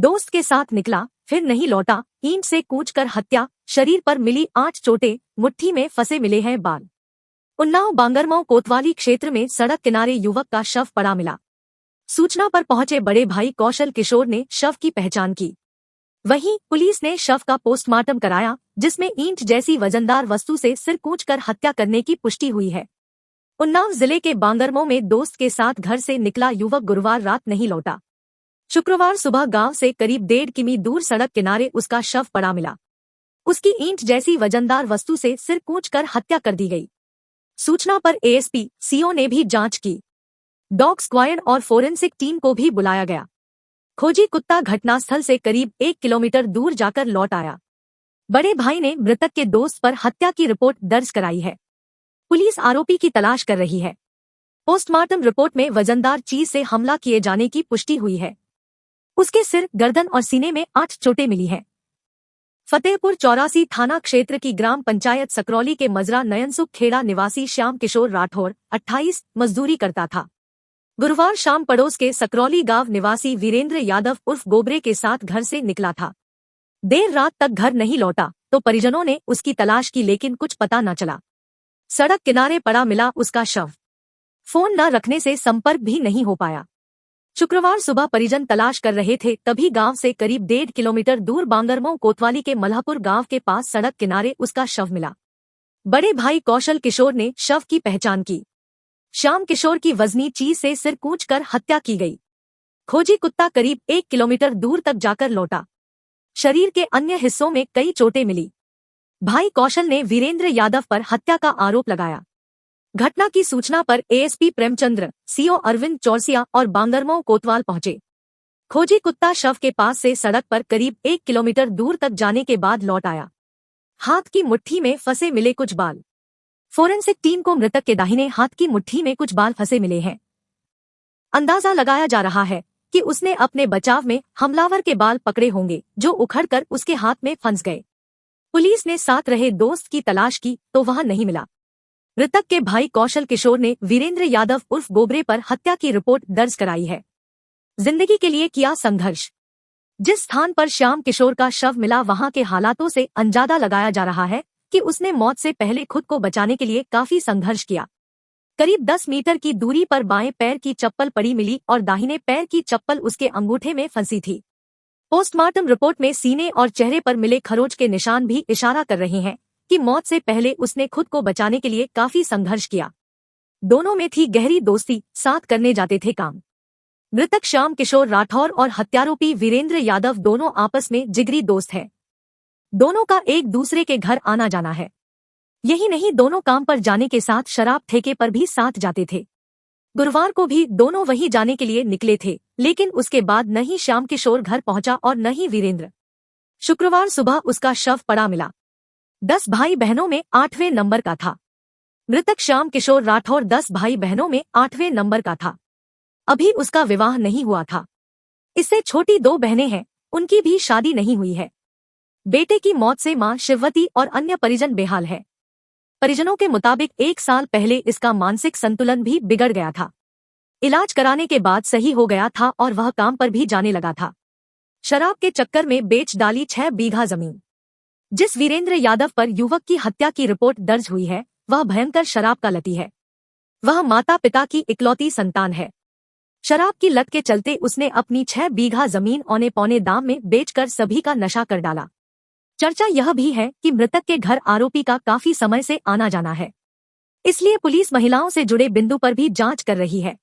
दोस्त के साथ निकला, फिर नहीं लौटा, ईंट से कूचकर हत्या, शरीर पर मिली 8 चोटें, मुट्ठी में फंसे मिले हैं बाल। उन्नाव बांगरमऊ कोतवाली क्षेत्र में सड़क किनारे युवक का शव पड़ा मिला। सूचना पर पहुंचे बड़े भाई कौशल किशोर ने शव की पहचान की। वहीं पुलिस ने शव का पोस्टमार्टम कराया, जिसमें ईंट जैसी वजनदार वस्तु से सिर कूचकर हत्या करने की पुष्टि हुई है। उन्नाव जिले के बांगरमऊ में दोस्त के साथ घर से निकला युवक गुरुवार रात नहीं लौटा। शुक्रवार सुबह गांव से करीब 1.5 किमी दूर सड़क किनारे उसका शव पड़ा मिला। उसकी ईंट जैसी वजनदार वस्तु से सिर कूचकर हत्या कर दी गई। सूचना पर एएसपी सीओ ने भी जांच की। डॉग स्क्वाड और फोरेंसिक टीम को भी बुलाया गया। खोजी कुत्ता घटनास्थल से करीब 1 किलोमीटर दूर जाकर लौट आया। बड़े भाई ने मृतक के दोस्त पर हत्या की रिपोर्ट दर्ज कराई है। पुलिस आरोपी की तलाश कर रही है। पोस्टमार्टम रिपोर्ट में वजनदार चीज से हमला किए जाने की पुष्टि हुई है। उसके सिर, गर्दन और सीने में 8 चोटें मिली हैं। फतेहपुर 84 थाना क्षेत्र की ग्राम पंचायत सकरौली के मजरा नयनसुख खेड़ा निवासी श्याम किशोर राठौर 28 मजदूरी करता था। गुरुवार शाम पड़ोस के सकरौली गांव निवासी वीरेंद्र यादव उर्फ गोबरे के साथ घर से निकला था। देर रात तक घर नहीं लौटा तो परिजनों ने उसकी तलाश की, लेकिन कुछ पता न चला। सड़क किनारे पड़ा मिला उसका शव। फोन न रखने से संपर्क भी नहीं हो पाया। शुक्रवार सुबह परिजन तलाश कर रहे थे, तभी गांव से करीब 1.5 किलोमीटर दूर बांगरमऊ कोतवाली के मल्हापुर गांव के पास सड़क किनारे उसका शव मिला। बड़े भाई कौशल किशोर ने शव की पहचान की। श्याम किशोर की वजनी चीज से सिर कूचकर हत्या की गई। खोजी कुत्ता करीब 1 किलोमीटर दूर तक जाकर लौटा। शरीर के अन्य हिस्सों में कई चोटें मिली। भाई कौशल ने वीरेंद्र यादव पर हत्या का आरोप लगाया। घटना की सूचना पर एएसपी प्रेमचंद्र, सीओ अरविंद चौरसिया और बांगरमऊ कोतवाल पहुंचे। खोजी कुत्ता शव के पास से सड़क पर करीब 1 किलोमीटर दूर तक जाने के बाद लौट आया। हाथ की मुट्ठी में फंसे मिले कुछ बाल। फोरेंसिक टीम को मृतक के दाहिने हाथ की मुट्ठी में कुछ बाल फंसे मिले हैं। अंदाजा लगाया जा रहा है कि उसने अपने बचाव में हमलावर के बाल पकड़े होंगे, जो उखड़कर उसके हाथ में फंस गए। पुलिस ने साथ रहे दोस्त की तलाश की तो वह नहीं मिला। मृतक के भाई कौशल किशोर ने वीरेंद्र यादव उर्फ गोबरे पर हत्या की रिपोर्ट दर्ज कराई है। जिंदगी के लिए किया संघर्ष। जिस स्थान पर श्याम किशोर का शव मिला, वहां के हालातों से अंदाजा लगाया जा रहा है कि उसने मौत से पहले खुद को बचाने के लिए काफी संघर्ष किया। करीब 10 मीटर की दूरी पर बाएं पैर की चप्पल पड़ी मिली और दाहिने पैर की चप्पल उसके अंगूठे में फंसी थी। पोस्टमार्टम रिपोर्ट में सीने और चेहरे पर मिले खरोच के निशान भी इशारा कर रहे हैं कि मौत से पहले उसने खुद को बचाने के लिए काफी संघर्ष किया। दोनों में थी गहरी दोस्ती, साथ करने जाते थे काम। मृतक श्याम किशोर राठौर और हत्यारोपी वीरेंद्र यादव दोनों आपस में जिगरी दोस्त हैं। दोनों का एक दूसरे के घर आना जाना है। यही नहीं, दोनों काम पर जाने के साथ शराब ठेके पर भी साथ जाते थे। गुरुवार को भी दोनों वहीं जाने के लिए निकले थे, लेकिन उसके बाद न ही श्याम किशोर घर पहुंचा और न ही वीरेंद्र। शुक्रवार सुबह उसका शव पड़ा मिला। 10 भाई बहनों में 8वें नंबर का था। मृतक श्याम किशोर राठौर 10 भाई बहनों में 8वें नंबर का था। अभी उसका विवाह नहीं हुआ था। इससे छोटी 2 बहनें हैं, उनकी भी शादी नहीं हुई है। बेटे की मौत से मां शिववती और अन्य परिजन बेहाल है। परिजनों के मुताबिक 1 साल पहले इसका मानसिक संतुलन भी बिगड़ गया था। इलाज कराने के बाद सही हो गया था और वह काम पर भी जाने लगा था। शराब के चक्कर में बेच डाली 6 बीघा जमीन। जिस वीरेंद्र यादव पर युवक की हत्या की रिपोर्ट दर्ज हुई है, वह भयंकर शराब का लती है। वह माता पिता की इकलौती संतान है। शराब की लत के चलते उसने अपनी 6 बीघा जमीन औने पौने दाम में बेचकर सभी का नशा कर डाला। चर्चा यह भी है कि मृतक के घर आरोपी का काफी समय से आना जाना है। इसलिए पुलिस महिलाओं से जुड़े बिंदु पर भी जांच कर रही है।